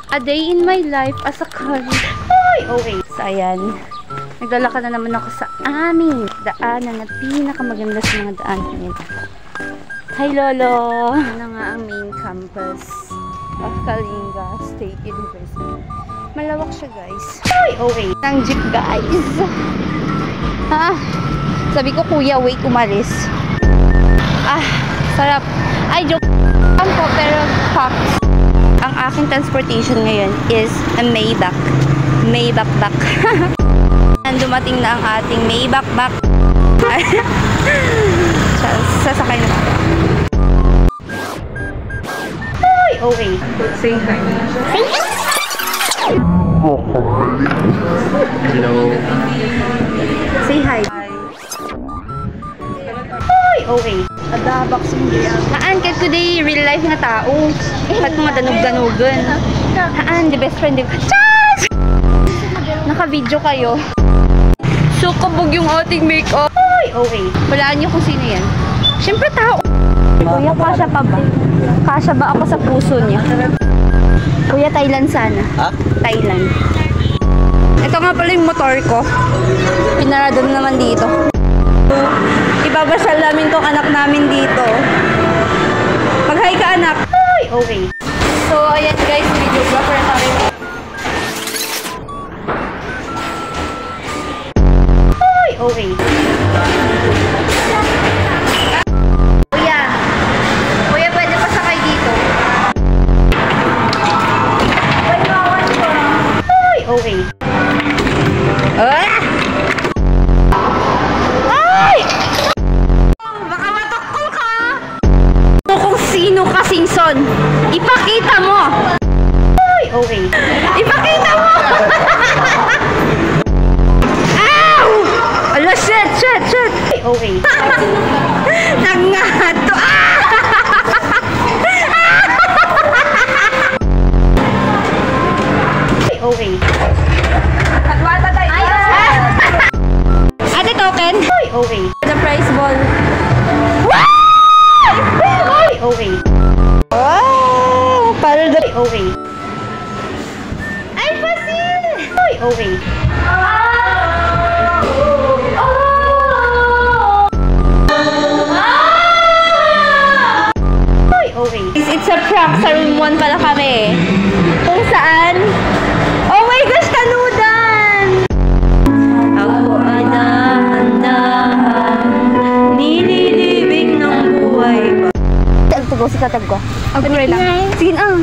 A day in my life as a college. Ay, okay. So, ayan. Naglalakad na naman ako sa aming daanan na pinakamaganda sa mga daan ngayon. Hi, Lolo! Ano nga ang main campus of Kalinga State University. Malawak siya, guys. Ay, okay. Nang jeep, guys. Sabi ko, kuya, wait, umalis. Sarap. Ay, joke po, pero facts. Ang aking transportation ngayon is a Maybach. Maybach back. Dumating na ang ating Maybach back. Sasakay na ba? Ay, okay. Say hi. Say hi. Hello. Say hi. Ay, okay. Boxing day. Haan, kahit today, real life nga tao. Ba't mga danog-danogan? Haan, the best friend. Chas! Naka-video kayo. So, kabog yung ating make-up. Ay, okay. Walaan nyo kung sino yan. Siyempre, tao. Kuya, kasya pa ba? Kasya ba ako sa puso niya? Kuya, Thailand sana. Ha? Thailand. Ito nga pala yung motor ko. Pinarado naman dito. Ibabasyal namin tong anak namin dito. Mag-hi ka, anak. Ay, okay. So, ayan guys, videographer na tayo. Ay, okay. Kuya. Kuya, pwede pa sakay dito. Ay, okay. Sino ka, Singson? Ipakita mo! Ay, okay. Ipakita mo! Ow! Ala, shit! Ay, okay. Nangato! Ay, okay. Katwata tayo! Ate token? Ay, okay. The prize ball. Okay. Oh, para the okay. Ay, Fasil! Ay, okay. Ay, okay. It's a prank. Sa room 1 pala kami. Kung saan? Oh my gosh, kanudan! Ako ay dahan-dahan nililibing ng buhay pa. Tag ko. Upgrade lang. Sige na.